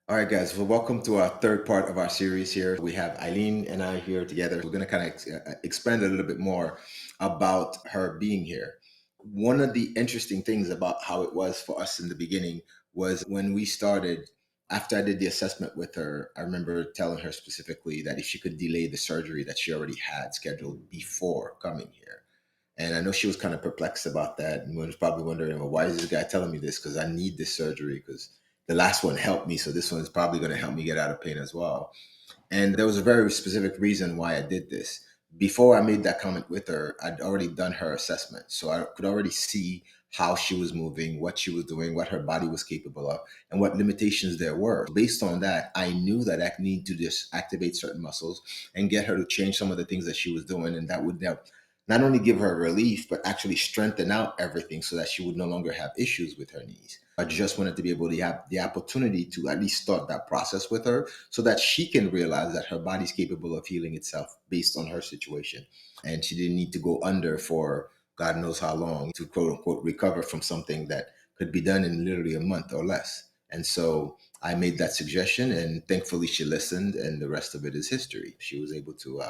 All right, guys. Well, welcome to our third part of our series here. We have Eileen and I here together. We're going to kind of expand a little bit more about her being here. One of the interesting things about how it was for us in the beginning was when we started, after I did the assessment with her, I remember telling her specifically that if she could delay the surgery that she already had scheduled before coming here. And I know she was kind of perplexed about that and was probably wondering, well, why is this guy telling me this? Because I need this surgery because the last one helped me. So this one is probably going to help me get out of pain as well. And there was a very specific reason why I did this. Before I made that comment with her, I'd already done her assessment. So I could already see how she was moving, what she was doing, what her body was capable of, and what limitations there were. Based on that, I knew that I need to just activate certain muscles and get her to change some of the things that she was doing. And that would not only give her relief, but actually strengthen out everything so that she would no longer have issues with her knees. I just wanted to be able to have the opportunity to at least start that process with her so that she can realize that her body's capable of healing itself based on her situation. And she didn't need to go under for God knows how long to quote unquote recover from something that could be done in literally a month or less. And so I made that suggestion, and thankfully she listened, and the rest of it is history. She was able to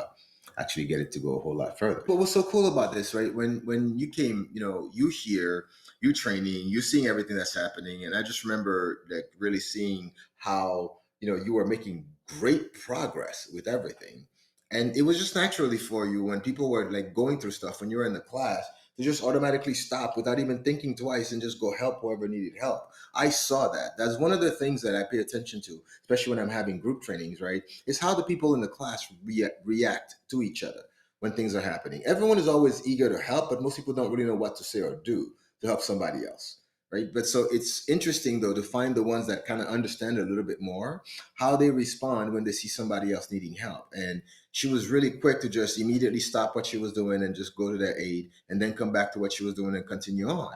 actually get it to go a whole lot further. What was so cool about this, right? When you came, you here, you training, you seeing everything that's happening, and I just remember like really seeing how you were making great progress with everything, and it was just naturally for you when people were like going through stuff when you were in the class to just automatically stop without even thinking twice and just go help whoever needed help. I saw that. That's one of the things that I pay attention to, especially when I'm having group trainings, right? Is how the people in the class react to each other when things are happening. Everyone is always eager to help, but most people don't really know what to say or do to help somebody else, right? But so it's interesting though to find the ones that kind of understand a little bit more how they respond when they see somebody else needing help. And she was really quick to just immediately stop what she was doing and just go to their aid and then come back to what she was doing and continue on.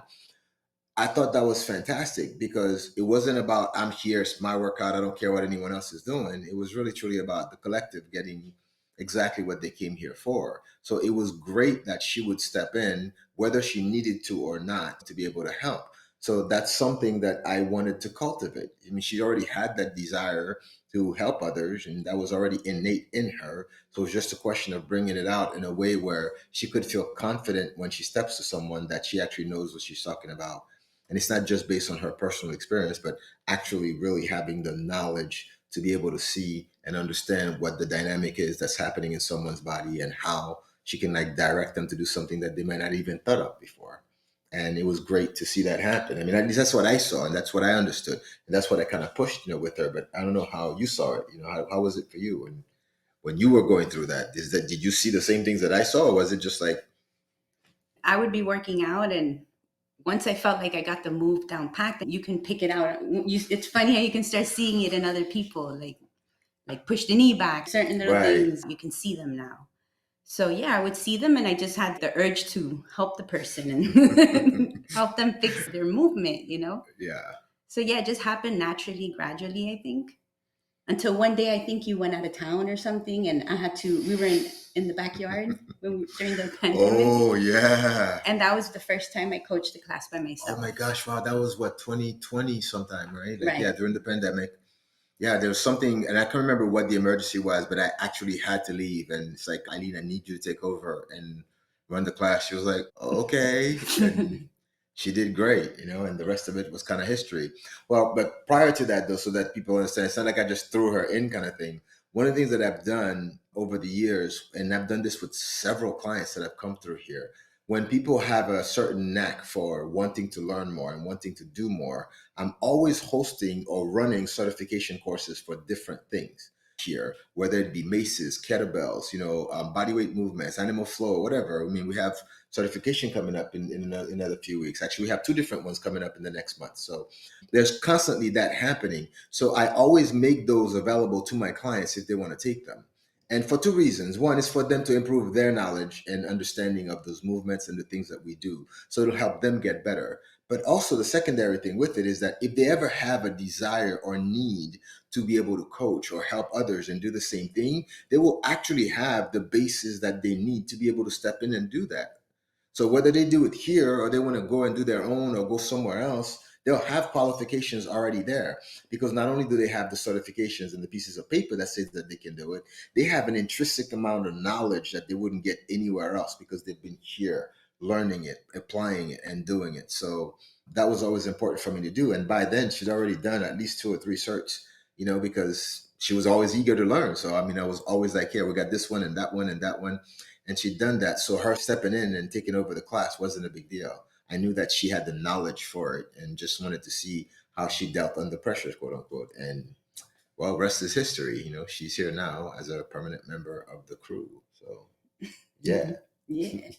I thought that was fantastic because it wasn't about I'm here, it's my workout, I don't care what anyone else is doing. It was really truly about the collective getting exactly what they came here for. So it was great that she would step in, whether she needed to or not, to be able to help. So that's something that I wanted to cultivate. I mean, she already had that desire to help others, and that was already innate in her. So it's just a question of bringing it out in a way where she could feel confident when she steps to someone that she actually knows what she's talking about, and it's not just based on her personal experience, but actually really having the knowledge to be able to see and understand what the dynamic is that's happening in someone's body and how she can like direct them to do something that they might not even thought of before. And it was great to see that happen. I mean, at least that's what I saw and that's what I understood. And that's what I kind of pushed, with her. But I don't know how you saw it. How was it for you when you were going through that? Did you see the same things that I saw, or was it just like, I would be working out, and once I felt like I got the move down packed, you can pick it out. It's funny how you can start seeing it in other people, like push the knee back, certain little right? things, you can see them now. So yeah, I would see them and I just had the urge to help the person and help them fix their movement. Yeah. So yeah, it just happened naturally, gradually, I think. Until one day I think you went out of town or something and we were in the backyard during the pandemic. Oh, yeah. And that was the first time I coached the class by Oh my myself. gosh, wow, that was what, 2020 sometime, right? Like, yeah, Right. during the pandemic. Yeah, there was something, and I can't remember what the emergency was, but I actually had to leave. And it's like, Eileen, I need you to take over and run the class. She was like, okay. And she did great, and the rest of it was kind of history. Well, but prior to that, though, so that people understand, it's not like I just threw her in kind of thing. One of the things that I've done over the years, and I've done this with several clients that have come through here, when people have a certain knack for wanting to learn more and wanting to do more, I'm always hosting or running certification courses for different things here, whether it be maces, kettlebells, body weight movements, animal flow, whatever. I mean, we have certification coming up in another few weeks. Actually, we have two different ones coming up in the next month. So there's constantly that happening. So I always make those available to my clients if they want to take them. And for two reasons. One is for them to improve their knowledge and understanding of those movements and the things that we do. So it'll help them get better. But also, the secondary thing with it is that if they ever have a desire or need to be able to coach or help others and do the same thing, they will actually have the basis that they need to be able to step in and do that. So whether they do it here or they want to go and do their own or go somewhere else, they'll have qualifications already there, because not only do they have the certifications and the pieces of paper that says that they can do it, they have an intrinsic amount of knowledge that they wouldn't get anywhere else because they've been here learning it, applying it, and doing it. So that was always important for me to do. And by then, she'd already done at least 2 or 3 certs, because she was always eager to learn. So, I mean, I was always like, here, we got this one and that one and that one. And she'd done that. So her stepping in and taking over the class wasn't a big deal. I knew that she had the knowledge for it and just wanted to see how she dealt under pressure, quote unquote. And well, rest is history. She's here now as a permanent member of the crew. So, yeah. Yeah.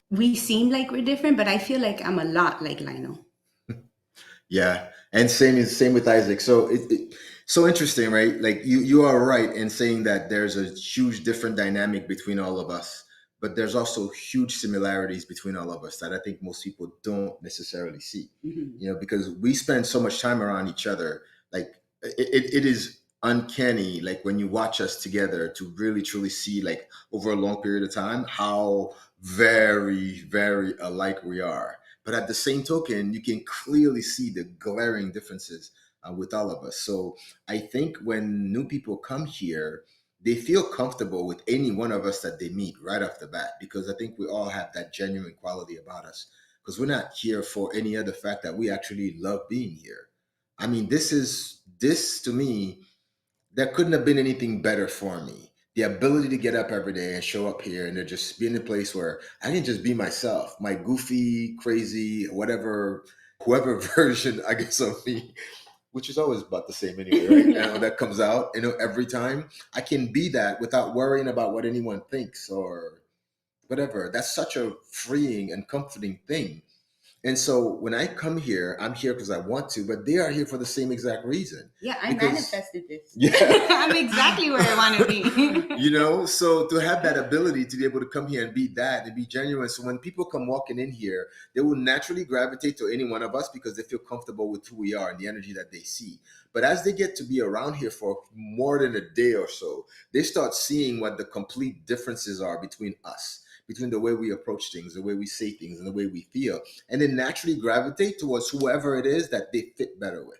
We seem like we're different, but I feel like I'm a lot like Lionel. Yeah, and same with Isaac. So so interesting, right? Like you are right in saying that there's a huge different dynamic between all of us, but there's also huge similarities between all of us that I think most people don't necessarily see. Because we spend so much time around each other. Like it is uncanny, like when you watch us together, to really truly see, like, over a long period of time, how very, very alike we are. But at the same token, you can clearly see the glaring differences with all of us. So I think when new people come here, they feel comfortable with any one of us that they meet right off the bat, because I think we all have that genuine quality about us. Because we're not here for any other fact that we actually love being here. I mean, this to me, there couldn't have been anything better for me. The ability to get up every day and show up here and to just be in a place where I can just be myself, my goofy, crazy, whatever, whoever version, I guess, of me, which is always about the same anyway, right? And that comes out, every time. I can be that without worrying about what anyone thinks or whatever. That's such a freeing and comforting thing. And so when I come here, I'm here because I want to, but they are here for the same exact reason. Yeah, I Because manifested this. yeah, I'm exactly where I want to be. So to have that ability to be able to come here and be that and be genuine. So when people come walking in here, they will naturally gravitate to any one of us because they feel comfortable with who we are and the energy that they see. But as they get to be around here for more than a day or so, they start seeing what the complete differences are between us, between the way we approach things, the way we say things, and the way we feel, and then naturally gravitate towards whoever it is that they fit better with.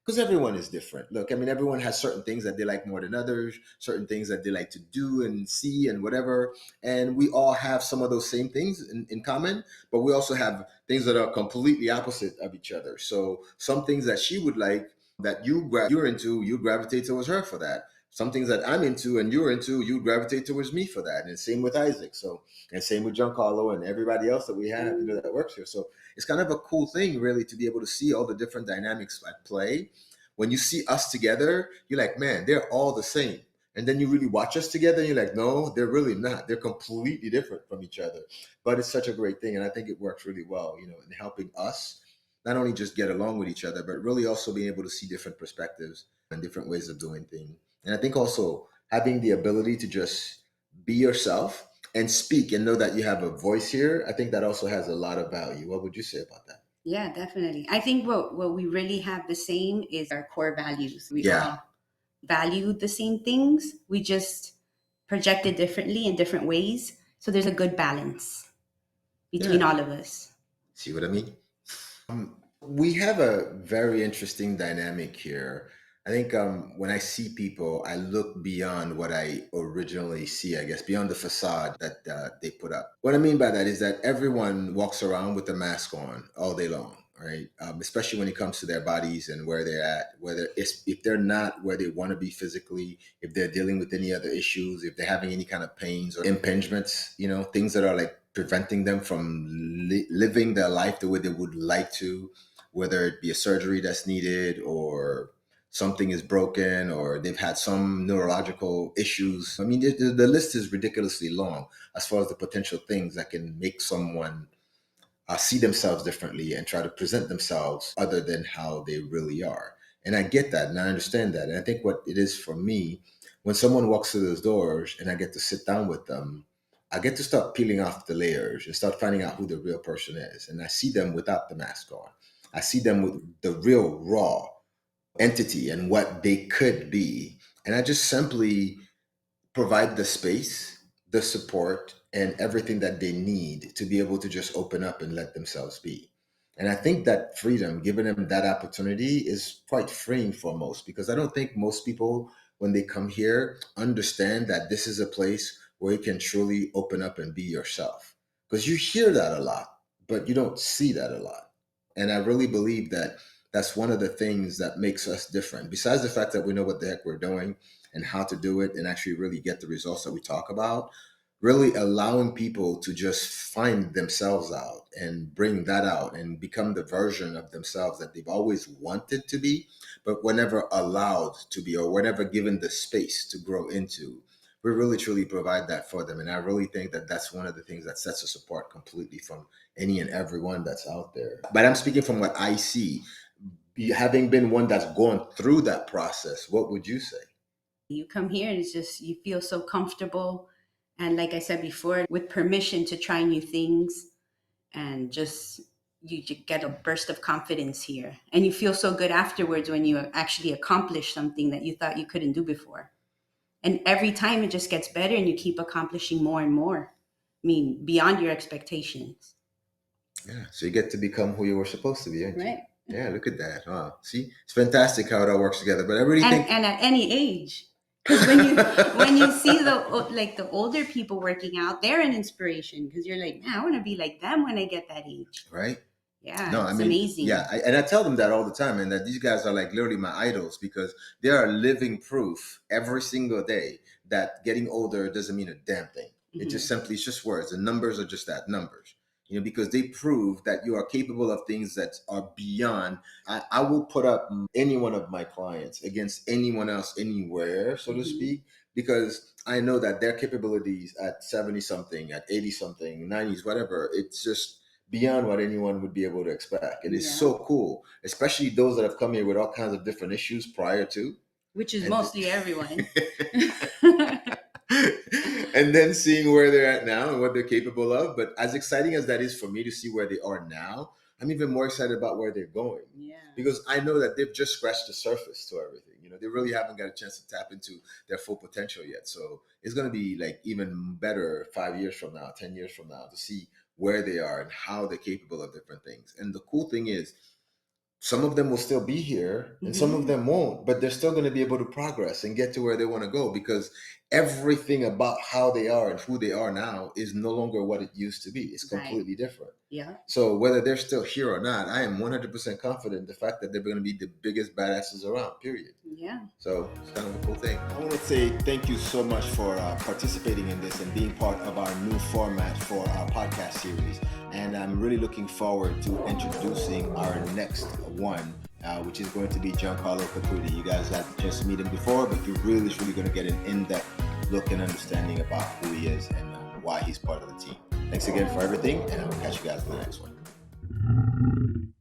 Because everyone is different. Look, I mean, everyone has certain things that they like more than others, certain things that they like to do and see and whatever. And we all have some of those same things in common, but we also have things that are completely opposite of each other. So some things that she would like that you're into, you gravitate towards her for that. Some things that I'm into and you're into, you gravitate towards me for that. And same with Isaac. So, and same with Giancarlo and everybody else that we have, that works here. So it's kind of a cool thing, really, to be able to see all the different dynamics at play. When you see us together, you're like, man, they're all the same. And then you really watch us together and you're like, no, they're really not. They're completely different from each other. But it's such a great thing. And I think it works really well, in helping us not only just get along with each other, but really also being able to see different perspectives and different ways of doing things. And I think also having the ability to just be yourself and speak and know that you have a voice here, I think that also has a lot of value. What would you say about that? Yeah, definitely. I think what we really have the same is our core values. We Yeah. all value the same things. We just project it differently in different ways. So there's a good balance between Yeah. all of us. See what I mean? We have a very interesting dynamic here. I think when I see people, I look beyond what I originally see, I guess, beyond the facade that they put up. What I mean by that is that everyone walks around with a mask on all day long, right? Especially when it comes to their bodies and where they're at, whether it's, if they're not where they want to be physically, if they're dealing with any other issues, if they're having any kind of pains or impingements, things that are like preventing them from living their life the way they would like to, whether it be a surgery that's needed or something is broken or they've had some neurological issues. I mean, the list is ridiculously long as far as the potential things that can make someone see themselves differently and try to present themselves other than how they really are. And I get that and I understand that. And I think what it is for me, when someone walks through those doors and I get to sit down with them, I get to start peeling off the layers and start finding out who the real person is. And I see them without the mask on. I see them with the real raw entity and what they could be. And I just simply provide the space, the support, and everything that they need to be able to just open up and let themselves be. And I think that freedom, giving them that opportunity, is quite freeing for most, because I don't think most people, when they come here, understand that this is a place where you can truly open up and be yourself. Because you hear that a lot, but you don't see that a lot. And I really believe that that's one of the things that makes us different. Besides the fact that we know what the heck we're doing and how to do it and actually really get the results that we talk about, really allowing people to just find themselves out and bring that out and become the version of themselves that they've always wanted to be, but were never allowed to be, or were never given the space to grow into. We really truly provide that for them. And I really think that that's one of the things that sets us apart completely from any and everyone that's out there. But I'm speaking from what I see. Having been one that's gone through that process, what would you say? You come here and it's just, you feel so comfortable. And like I said before, with permission to try new things, and just, you get a burst of confidence here. And you feel so good afterwards when you actually accomplish something that you thought you couldn't do before. And every time it just gets better and you keep accomplishing more and more. I mean, beyond your expectations. Yeah, so you get to become who you were supposed to be, aren't you? Right. Yeah, look at that. Wow. See, it's fantastic how it all works together. But I really think, And at any age. Because when you see the older people working out, they're an inspiration, because you're like, man, I want to be like them when I get that age. right? Yeah, No, I it's mean, amazing. yeah, and I tell them that all the time, and that these guys are like literally my idols, because they are living proof every single day that getting older doesn't mean a damn thing. It just simply, it's just words. The numbers are just that, numbers. Because they prove that you are capable of things that are beyond. I will put up any one of my clients against anyone else anywhere, so to speak, because I know that their capabilities at 70 something, at 80 something, 90s, whatever, it's just beyond what anyone would be able to expect. It is so cool, especially those that have come here with all kinds of different issues prior to. Which is mostly everyone. And then seeing where they're at now and what they're capable of. But as exciting as that is for me to see where they are now, I'm even more excited about where they're going. Yeah. Because I know that they've just scratched the surface to everything. They really haven't got a chance to tap into their full potential yet. So it's going to be like even better 5 years from now, 10 years from now, to see where they are and how they're capable of different things. And the cool thing is, some of them will still be here and some of them won't, but they're still going to be able to progress and get to where they want to go, because everything about how they are and who they are now is no longer what it used to be. It's completely different. Yeah. So whether they're still here or not, I am 100% confident in the fact that they're going to be the biggest badasses around, period. Yeah. So it's kind of a cool thing. I want to say thank you so much for participating in this and being part of our new format for our podcast series. And I'm really looking forward to introducing our next one, which is going to be Giancarlo Caputi. You guys got to just meet him before, but you're really going to get an in-depth look and understanding about who he is and why he's part of the team. Thanks again for everything, and I will catch you guys in the next one.